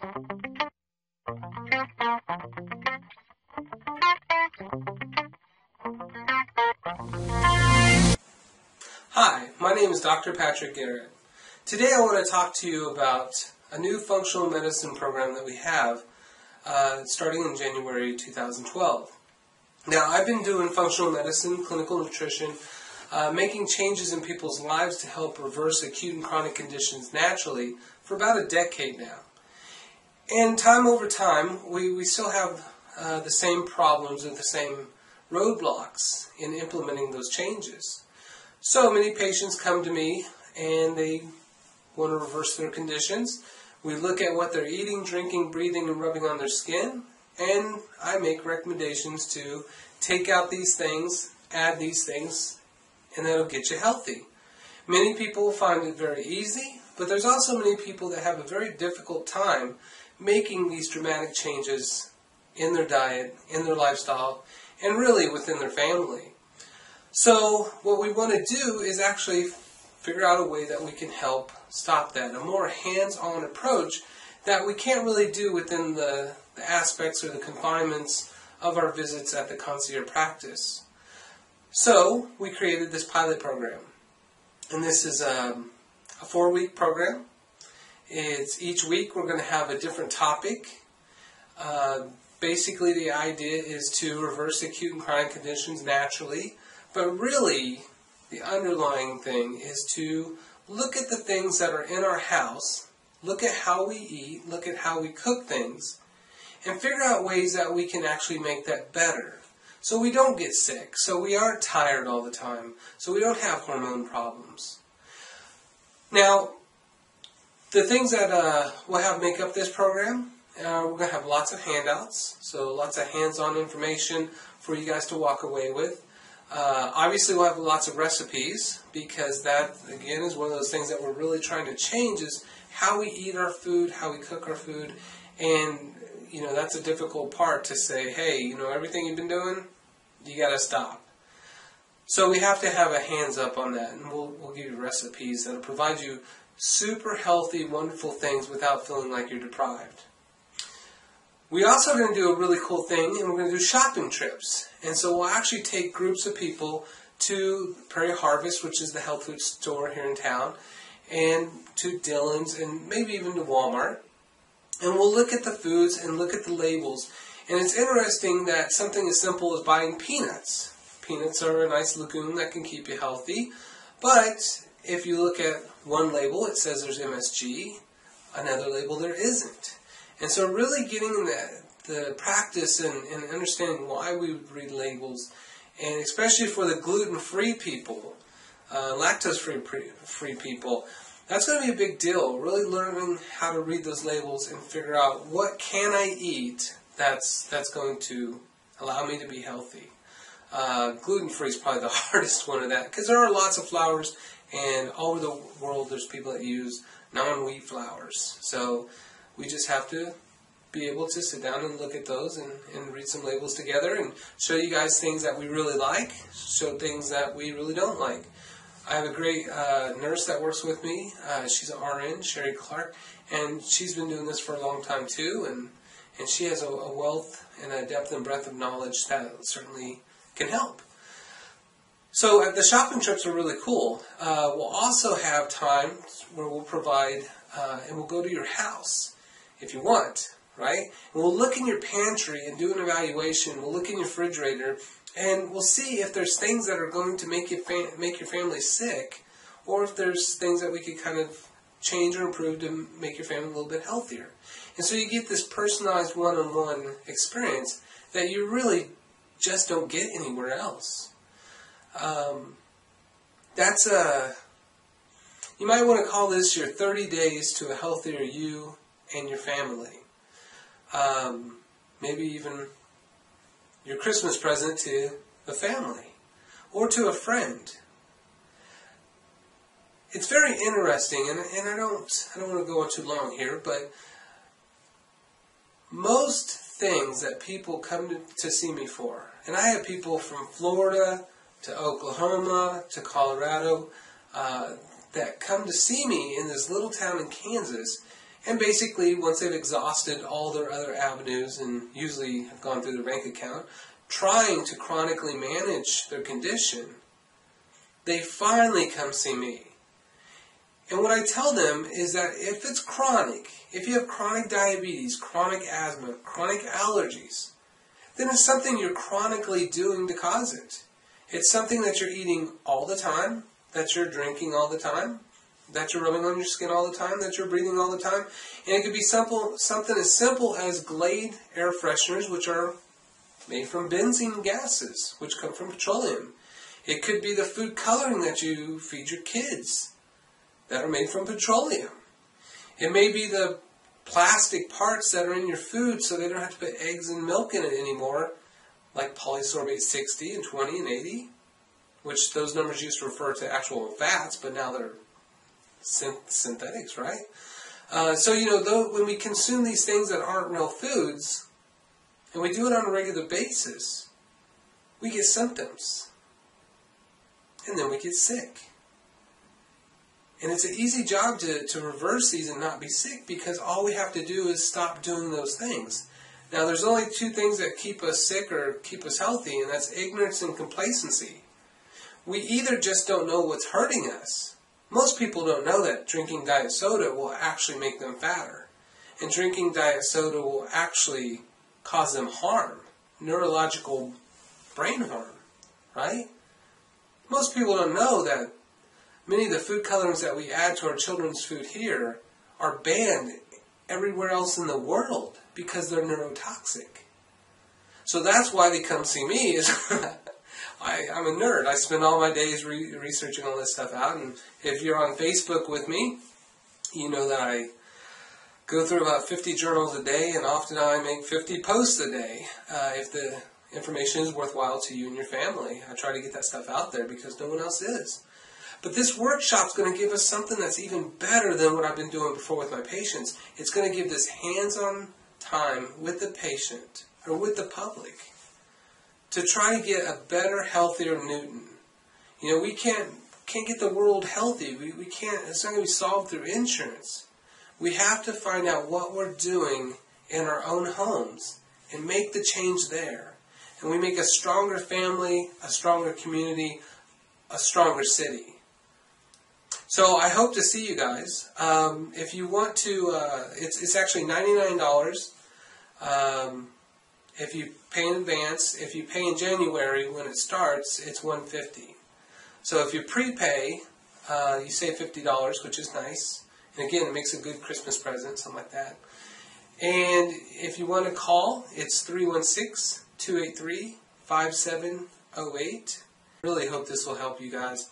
Hi, my name is Dr. Patrick Garrett. Today I want to talk to you about a new functional medicine program that we have starting in January 2012. Now, I've been doing functional medicine, clinical nutrition, making changes in people's lives to help reverse acute and chronic conditions naturally for about a decade now. And time over time, we still have the same problems and the same roadblocks in implementing those changes. So many patients come to me and they want to reverse their conditions. We look at what they're eating, drinking, breathing, and rubbing on their skin, and I make recommendations to take out these things, add these things, and that'll get you healthy. Many people find it very easy, but there's also many people that have a very difficult time making these dramatic changes in their diet, in their lifestyle, and really within their family. So what we want to do is actually figure out a way that we can help stop that, a more hands-on approach that we can't really do within the aspects or the confinements of our visits at the concierge practice. So we created this pilot program, and this is a 4-week program. It's each week we're going to have a different topic. Basically the idea is to reverse acute and chronic conditions naturally. But really, the underlying thing is to look at the things that are in our house, look at how we eat, look at how we cook things, and figure out ways that we can actually make that better. So we don't get sick, so we aren't tired all the time, so we don't have hormone problems. Now, the things that we'll have make up this program, we're going to have lots of handouts, so lots of hands-on information for you guys to walk away with. Obviously we'll have lots of recipes, because that, again, is one of those things that we're really trying to change, is how we eat our food, how we cook our food, and, that's a difficult part to say, hey, everything you've been doing, you got to stop. So we have to have a hands up on that, and we'll give you recipes that'll provide you super healthy, wonderful things without feeling like you're deprived. We also are going to do a really cool thing, and we're going to do shopping trips. And so we'll actually take groups of people to Prairie Harvest, which is the health food store here in town, and to Dillions, and maybe even to Walmart. And we'll look at the foods and look at the labels. And it's interesting that something as simple as buying peanuts. Peanuts are a nice legume that can keep you healthy. But if you look at one label, it says there's MSG. Another label, there isn't. And so really getting in the practice and understanding why we would read labels, and especially for the gluten-free people, lactose-free people, that's going to be a big deal. Really learning how to read those labels and figure out what can I eat that's going to allow me to be healthy. Gluten-free is probably the hardest one of that, because there are lots of flours, and all over the world there's people that use non-wheat flours. So we just have to be able to sit down and look at those and read some labels together and show you guys things that we really like, show things that we really don't like. I have a great nurse that works with me. She's an RN, Sherry Clark, and she's been doing this for a long time too, and she has a wealth and a depth and breadth of knowledge that certainly can help. So the shopping trips are really cool. We'll also have times where we'll provide, and we'll go to your house if you want, right? And we'll look in your pantry and do an evaluation. We'll look in your refrigerator, and we'll see if there's things that are going to make your family sick, or if there's things that we could kind of change or improve to make your family a little bit healthier. And so you get this personalized one-on-one experience that you really just don't get anywhere else. You might want to call this your 30 days to a healthier you and your family. Maybe even your Christmas present to the family or to a friend. It's very interesting, and I don't want to go on too long here, but most things that people come to see me for, and I have people from Florida to Oklahoma to Colorado that come to see me in this little town in Kansas, And basically, once they've exhausted all their other avenues and usually have gone through their bank account, trying to chronically manage their condition, they finally come see me. And what I tell them is that if it's chronic, if you have chronic diabetes, chronic asthma, chronic allergies, then it's something you're chronically doing to cause it. It's something that you're eating all the time, that you're drinking all the time, that you're rubbing on your skin all the time, that you're breathing all the time. And it could be something as simple as Glade air fresheners, which are made from benzene gases, which come from petroleum. It could be the food coloring that you feed your kids that are made from petroleum. It may be the plastic parts that are in your food so they don't have to put eggs and milk in it anymore, like polysorbate 60 and 20 and 80, which those numbers used to refer to actual fats, but now they're synthetics, right? So, when we consume these things that aren't real foods, and we do it on a regular basis, we get symptoms. And then we get sick. And it's an easy job to reverse these and not be sick, because all we have to do is stop doing those things. Now, there's only two things that keep us sick or keep us healthy, and that's ignorance and complacency. We either just don't know what's hurting us. Most people don't know that drinking diet soda will actually make them fatter. And drinking diet soda will actually cause them harm, neurological brain harm, right? Most people don't know that many of the food colorings that we add to our children's food here are banned everywhere else in the world because they're neurotoxic. So that's why they come see me. I'm a nerd. I spend all my days researching all this stuff out. And if you're on Facebook with me, you know that I go through about 50 journals a day, and often I make 50 posts a day. If the information is worthwhile to you and your family, I try to get that stuff out there because no one else is. But this workshop's going to give us something that's even better than what I've been doing before with my patients. It's going to give this hands-on time with the patient or with the public to try to get a better, healthier Newton. We can't get the world healthy. We can't. It's not going to be solved through insurance. We have to find out what we're doing in our own homes and make the change there. And we make a stronger family, a stronger community, a stronger city. So I hope to see you guys. If you want to, it's actually $99. If you pay in advance, if you pay in January when it starts, it's $150. So if you prepay, you save $50, which is nice. And again, it makes a good Christmas present, something like that. And if you want to call, it's 316-283-5708. Really hope this will help you guys.